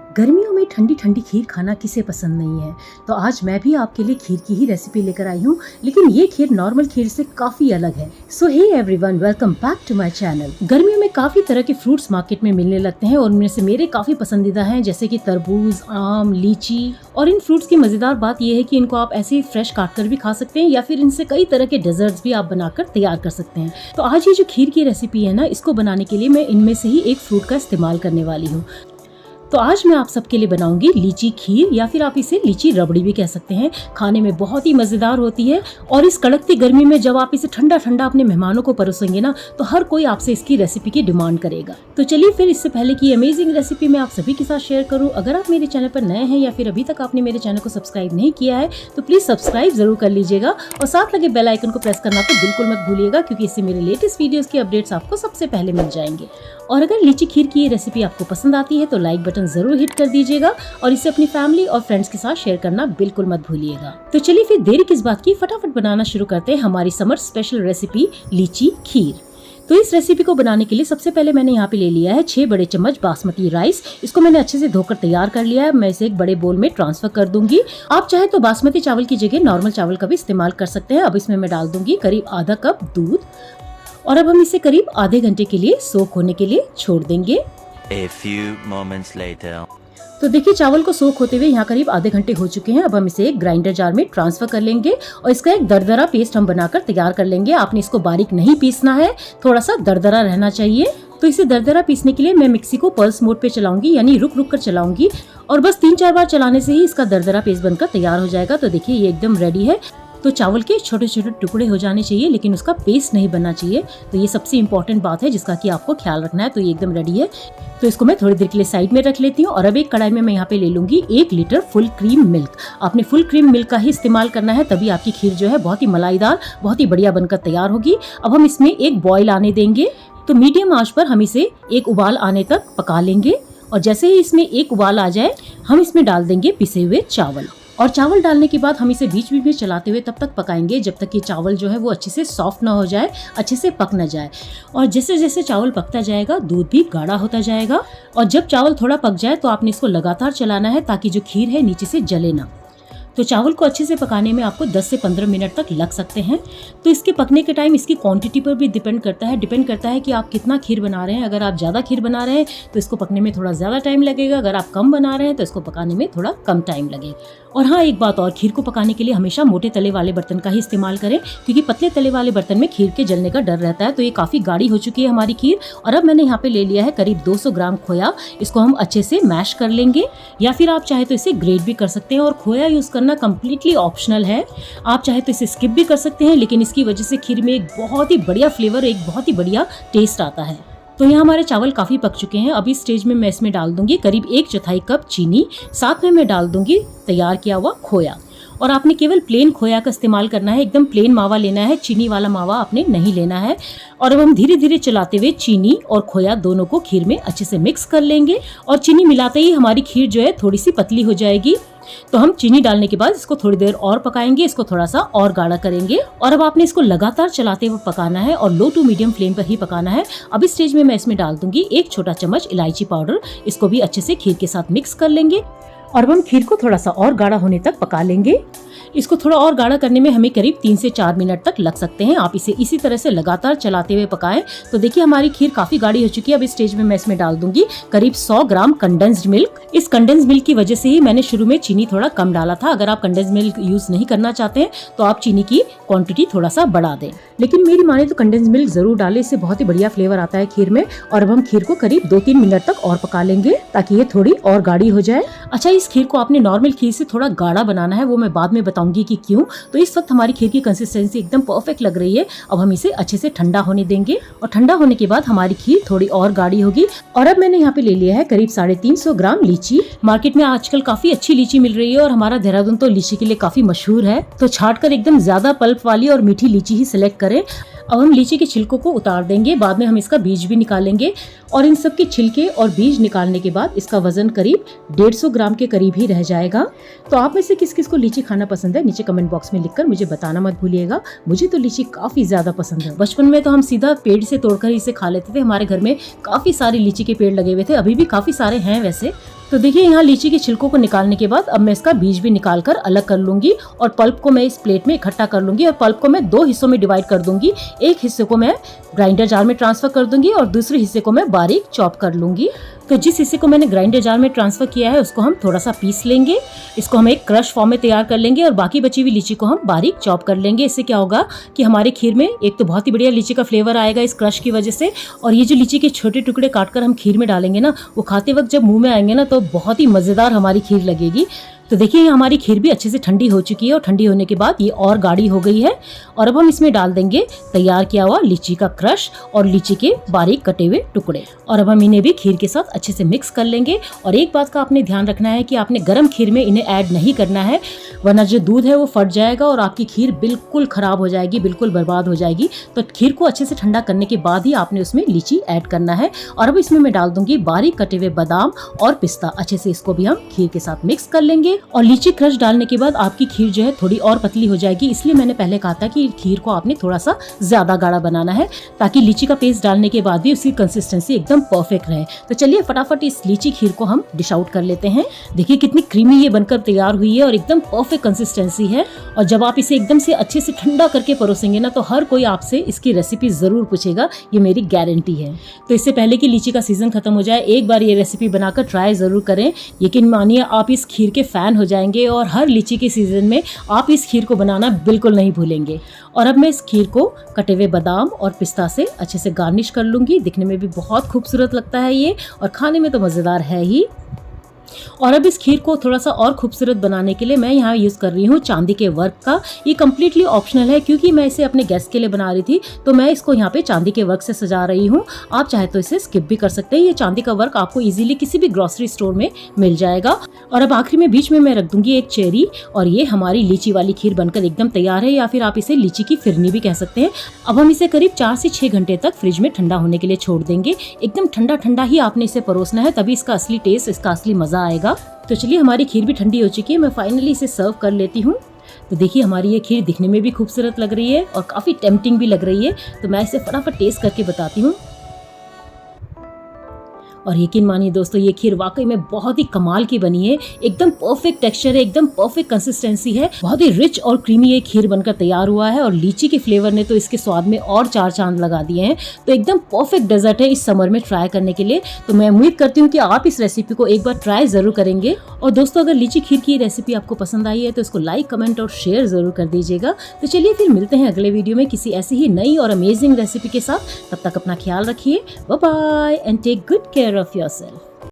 गर्मियों में ठंडी ठंडी खीर खाना किसे पसंद नहीं है। तो आज मैं भी आपके लिए खीर की ही रेसिपी लेकर आई हूँ, लेकिन ये खीर नॉर्मल खीर से काफी अलग है। So hey everyone, welcome back to my channel. गर्मियों में काफी तरह के फ्रूट्स मार्केट में मिलने लगते हैं और उनमें से मेरे काफी पसंदीदा हैं, जैसे कि तरबूज, आम, लीची। और इन फ्रूट्स की मजेदार बात यह है कि इनको आप ऐसे ही फ्रेश काट कर भी खा सकते हैं या फिर इनसे कई तरह के डेजर्ट्स भी आप बनाकर तैयार कर सकते हैं। तो आज ये जो खीर की रेसिपी है ना, इसको बनाने के लिए मैं इनमें से ही एक फ्रूट का इस्तेमाल करने वाली हूँ। तो आज मैं आप सबके लिए बनाऊंगी लीची खीर, या फिर आप इसे लीची रबड़ी भी कह सकते हैं। खाने में बहुत ही मजेदार होती है और इस कड़कती गर्मी में जब आप इसे ठंडा ठंडा अपने मेहमानों को परोसेंगे ना, तो हर कोई आपसे इसकी रेसिपी की डिमांड करेगा। तो चलिए फिर इससे पहले की अमेजिंग रेसिपी मैं आप सभी के साथ शेयर करूँ। अगर आप मेरे चैनल पर नए हैं या फिर अभी तक आपने मेरे चैनल को सब्सक्राइब नहीं किया है तो प्लीज सब्सक्राइब जरूर कर लीजिएगा और साथ लगे बेल आइकन को प्रेस करना तो बिल्कुल मत भूलिएगा, क्योंकि इससे मेरे लेटेस्ट वीडियोस के अपडेट्स आपको सबसे पहले मिल जाएंगे। और अगर लीची खीर की ये रेसिपी आपको पसंद आती है तो लाइक बटन जरूर हिट कर दीजिएगा और इसे अपनी फैमिली और फ्रेंड्स के साथ शेयर करना बिल्कुल मत भूलिएगा। तो चलिए फिर देरी किस बात की, फटाफट बनाना शुरू करते हैं हमारी समर स्पेशल रेसिपी लीची खीर। तो इस रेसिपी को बनाने के लिए सबसे पहले मैंने यहाँ पे ले लिया है 6 बड़े चम्मच बासमती राइस। इसको मैंने अच्छे से धोकर तैयार कर लिया है। मैं इसे एक बड़े बोल में ट्रांसफर कर दूंगी। आप चाहे तो बासमती चावल की जगह नॉर्मल चावल का भी इस्तेमाल कर सकते हैं। अब इसमें मैं डाल दूंगी करीब आधा कप दूध और अब हम इसे करीब आधे घंटे के लिए सोक होने के लिए छोड़ देंगे। A few moments later. तो देखिए चावल को सोख होते हुए यहाँ करीब आधे घंटे हो चुके हैं। अब हम इसे एक ग्राइंडर जार में ट्रांसफर कर लेंगे और इसका एक दरदरा पेस्ट हम बनाकर तैयार कर लेंगे। आपने इसको बारीक नहीं पीसना है, थोड़ा सा दरदरा रहना चाहिए। तो इसे दरदरा पीसने के लिए मैं मिक्सी को पल्स मोड पे चलाऊंगी, यानी रुक रुक कर चलाऊंगी और बस 3-4 बार चलाने से ही इसका दरदरा पेस्ट बनकर तैयार हो जाएगा। तो देखिए ये एकदम रेडी है। तो चावल के छोटे छोटे टुकड़े हो जाने चाहिए, लेकिन उसका पेस्ट नहीं बनना चाहिए। तो ये सबसे इम्पोर्टेंट बात है जिसका कि आपको ख्याल रखना है। तो ये एकदम रेडी है। तो इसको मैं थोड़ी देर के लिए साइड में रख लेती हूँ और अब एक कढ़ाई में मैं यहाँ पे ले लूंगी 1 लीटर फुल क्रीम मिल्क। आपने फुल क्रीम मिल्क का ही इस्तेमाल करना है, तभी आपकी खीर जो है बहुत ही मलाईदार, बहुत ही बढ़िया बनकर तैयार होगी। अब हम इसमें एक बॉयल आने देंगे। तो मीडियम आंच पर हम इसे एक उबाल आने तक पका लेंगे और जैसे ही इसमें एक उबाल आ जाए हम इसमें डाल देंगे पिसे हुए चावल। और चावल डालने के बाद हम इसे बीच बीच में चलाते हुए तब तक पकाएंगे जब तक ये चावल जो है वो अच्छे से सॉफ्ट ना हो जाए, अच्छे से पक ना जाए। और जैसे जैसे चावल पकता जाएगा दूध भी गाढ़ा होता जाएगा और जब चावल थोड़ा पक जाए तो आपने इसको लगातार चलाना है ताकि जो खीर है नीचे से जले ना। तो चावल को अच्छे से पकाने में आपको 10 से 15 मिनट तक लग सकते हैं। तो इसके पकने के टाइम इसकी क्वांटिटी पर भी डिपेंड करता है कि आप कितना खीर बना रहे हैं। अगर आप ज़्यादा खीर बना रहे हैं तो इसको पकने में थोड़ा ज़्यादा टाइम लगेगा, अगर आप कम बना रहे हैं तो इसको पकाने में थोड़ा कम टाइम लगेगा। और हाँ, एक बात और, खीर को पकाने के लिए हमेशा मोटे तले वाले बर्तन का ही इस्तेमाल करें, क्योंकि पतले तले वाले बर्तन में खीर के जलने का डर रहता है। तो ये काफ़ी गाढ़ी हो चुकी है हमारी खीर और अब मैंने यहाँ पे ले लिया है करीब 200 ग्राम खोया। इसको हम अच्छे से मैश कर लेंगे या फिर आप चाहे तो इसे ग्रेट भी कर सकते हैं। और खोया यूज़ करना कम्प्लीटली ऑप्शनल है, आप चाहे तो इसे स्किप भी कर सकते हैं, लेकिन इसकी वजह से खीर में एक बहुत ही बढ़िया फ्लेवर, एक बहुत ही बढ़िया टेस्ट आता है। तो यहाँ हमारे चावल काफ़ी पक चुके हैं। अब इस स्टेज में मैं इसमें डाल दूंगी करीब 1/4 कप चीनी, साथ में मैं डाल दूंगी तैयार किया हुआ खोया। और आपने केवल प्लेन खोया का इस्तेमाल करना है, एकदम प्लेन मावा लेना है, चीनी वाला मावा आपने नहीं लेना है। और अब हम धीरे धीरे चलाते हुए चीनी और खोया दोनों को खीर में अच्छे से मिक्स कर लेंगे और चीनी मिलाते ही हमारी खीर जो है थोड़ी सी पतली हो जाएगी। तो हम चीनी डालने के बाद इसको थोड़ी देर और पकाएंगे, इसको थोड़ा सा और गाढ़ा करेंगे और अब आपने इसको लगातार चलाते हुए पकाना है और लो टू मीडियम फ्लेम पर ही पकाना है। अब इस स्टेज में मैं इसमें डाल दूंगी 1 छोटा चम्मच इलायची पाउडर। इसको भी अच्छे से खीर के साथ मिक्स कर लेंगे और अब हम खीर को थोड़ा सा और गाढ़ा होने तक पका लेंगे। इसको थोड़ा और गाढ़ा करने में हमें करीब 3 से 4 मिनट तक लग सकते हैं। आप इसे इसी तरह से लगातार चलाते हुए पकाएं। तो देखिए हमारी खीर काफी गाढ़ी हो चुकी है। अब इस स्टेज में मैं इसमें डाल दूंगी करीब 100 ग्राम कंडेंस्ड मिल्क। इस कंडेंस्ड मिल्क की वजह से ही मैंने शुरू में चीनी थोड़ा कम डाला था। अगर आप कंडेंस्ड मिल्क यूज नहीं करना चाहते हैं तो आप चीनी की क्वांटिटी थोड़ा सा बढ़ा दें, लेकिन मेरी माने तो कंडेंस्ड मिल्क जरूर डालें, इससे बहुत ही बढ़िया फ्लेवर आता है खीर में। और अब हम खीर को करीब 2-3 मिनट तक और पका लेंगे ताकि ये थोड़ी और गाढ़ी हो जाए। अच्छा, इस खीर को आपने नॉर्मल खीर से थोड़ा गाढ़ा बनाना है, वो मैं बाद में बताऊंगी कि क्यों। तो इस वक्त हमारी खीर की कंसिस्टेंसी एकदम परफेक्ट लग रही है। अब हम इसे अच्छे से ठंडा होने देंगे और ठंडा होने के बाद हमारी खीर थोड़ी और गाढ़ी होगी। और अब मैंने यहाँ पे ले लिया है करीब 350 ग्राम लीची। मार्केट में आजकल काफी अच्छी लीची मिल रही है और हमारा देहरादून तो लीची के लिए काफी मशहूर है। तो छाट कर एकदम ज्यादा पल्प वाली और मीठी लीची ही सिलेक्ट करें। अब हम लीची के छिलकों को उतार देंगे, बाद में हम इसका बीज भी निकालेंगे और इन सब के छिलके और बीज निकालने के बाद इसका वजन करीब 150 ग्राम के करीब ही रह जाएगा। तो आप में से किस किस को लीची खाना पसंद है नीचे कमेंट बॉक्स में लिखकर मुझे बताना मत भूलिएगा। मुझे तो लीची काफी ज्यादा पसंद है। बचपन में तो हम सीधा पेड़ से तोड़कर इसे खा लेते थे। हमारे घर में काफी सारे लीची के पेड़ लगे हुए थे, अभी भी काफी सारे हैं वैसे। तो देखिए यहाँ लीची के छिलकों को निकालने के बाद अब मैं इसका बीज भी निकाल कर अलग कर लूंगी और पल्प को मैं इस प्लेट में इकट्ठा कर लूंगी और पल्प को मैं 2 हिस्सों में डिवाइड कर दूंगी। एक हिस्से को मैं ग्राइंडर जार में ट्रांसफर कर दूंगी और दूसरे हिस्से को मैं बारीक चॉप कर लूंगी। तो जिस हिस्से को मैंने ग्राइंडर जार में ट्रांसफर किया है उसको हम थोड़ा सा पीस लेंगे, इसको हम एक क्रश फॉर्म में तैयार कर लेंगे और बाकी बची हुई लीची को हम बारीक चॉप कर लेंगे। इससे क्या होगा कि हमारे खीर में एक तो बहुत ही बढ़िया लीची का फ्लेवर आएगा इस क्रश की वजह से, और ये जो लीची के छोटे टुकड़े काटकर हम खीर में डालेंगे ना, वो खाते वक्त जब मुंह में आएंगे ना तो बहुत ही मजेदार हमारी खीर लगेगी। तो देखिए हमारी खीर भी अच्छे से ठंडी हो चुकी है और ठंडी होने के बाद ये और गाढ़ी हो गई है और अब हम इसमें डाल देंगे तैयार किया हुआ लीची का क्रश और लीची के बारीक कटे हुए टुकड़े, और अब हम इन्हें भी खीर के साथ अच्छे से मिक्स कर लेंगे। और एक बात का आपने ध्यान रखना है कि आपने गर्म खीर में इन्हें ऐड नहीं करना है, वरना जो दूध है वो फट जाएगा और आपकी खीर बिल्कुल खराब हो जाएगी, बिल्कुल बर्बाद हो जाएगी। तो खीर को अच्छे से ठंडा करने के बाद ही आपने उसमें लीची ऐड करना है। और अब इसमें मैं डाल दूंगी बारीक कटे हुए बादाम और पिस्ता, अच्छे से इसको भी हम खीर के साथ मिक्स कर लेंगे। और लीची क्रश डालने के बाद आपकी खीर जो है थोड़ी और पतली हो जाएगी, इसलिए मैंने पहले कहा था कि खीर को आपने थोड़ा सा ज्यादा गाढ़ा बनाना है ताकि लीची का पेस्ट डालने के बाद भी उसकी कंसिस्टेंसी एकदम परफेक्ट रहे। तो चलिए फटाफट इस लीची खीर को हम डिश आउट कर लेते हैं। देखिए कितनी क्रीमी ये बनकर तैयार हुई है और एकदम परफेक्ट कंसिस्टेंसी है। और जब आप इसे एकदम से अच्छे से ठंडा करके परोसेंगे ना तो हर कोई आपसे इसकी रेसिपी जरूर पूछेगा, ये मेरी गारंटी है। तो इससे पहले कि लीची का सीजन खत्म हो जाए एक बार ये रेसिपी बनाकर ट्राई जरूर करें, यकीन मानिए आप इस खीर के फैन हो जाएंगे और हर लीची के सीजन में आप इस खीर को बनाना बिल्कुल नहीं भूलेंगे। और अब मैं इस खीर को कटे हुए बादाम और पिस्ता से अच्छे से गार्निश कर लूंगी। दिखने में भी बहुत खूबसूरत लगता है ये और खाने में तो मजेदार है ही। और अब इस खीर को थोड़ा सा और खूबसूरत बनाने के लिए मैं यहाँ यूज कर रही हूँ चांदी के वर्क का। ये कम्प्लीटली ऑप्शनल है क्योंकि मैं इसे अपने गेस्ट के लिए बना रही थी, तो मैं इसको यहाँ पे चांदी के वर्क से सजा रही हूँ। आप चाहे तो इसे स्किप भी कर सकते हैं, ये चांदी का वर्क आपको इजीली किसी भी ग्रोसरी स्टोर में मिल जाएगा। और अब आखिरी में बीच में मैं रख दूंगी एक चेरी और ये हमारी लीची वाली खीर बनकर एकदम तैयार है, या फिर आप इसे लीची की फिरनी भी कह सकते हैं। अब हम इसे करीब 4 से 6 घंटे तक फ्रिज में ठंडा होने के लिए छोड़ देंगे। एकदम ठंडा ठंडा ही आपने इसे परोसना है, तभी इसका असली टेस्ट, इसका असली मजा आएगा। तो चलिए हमारी खीर भी ठंडी हो चुकी है, मैं फाइनली इसे सर्व कर लेती हूँ। तो देखिए हमारी ये खीर दिखने में भी खूबसूरत लग रही है और काफ़ी टेम्पटिंग भी लग रही है, तो मैं इसे फटाफट टेस्ट करके बताती हूँ। और यकीन मानिए दोस्तों ये खीर वाकई में बहुत ही कमाल की बनी है, एकदम परफेक्ट टेक्सचर है, एकदम परफेक्ट कंसिस्टेंसी है, बहुत ही रिच और क्रीमी ये खीर बनकर तैयार हुआ है और लीची के फ्लेवर ने तो इसके स्वाद में और 4 चांद लगा दिए हैं। तो एकदम परफेक्ट डेजर्ट है इस समर में ट्राई करने के लिए। तो मैं उम्मीद करती हूँ कि आप इस रेसिपी को एक बार ट्राई जरूर करेंगे। और दोस्तों अगर लीची खीर की रेसिपी आपको पसंद आई है तो इसको लाइक, कमेंट और शेयर जरूर कर दीजिएगा। तो चलिए फिर मिलते हैं अगले वीडियो में किसी ऐसी ही नई और अमेजिंग रेसिपी के साथ। तब तक अपना ख्याल रखिए, bye bye and take good care of yourself.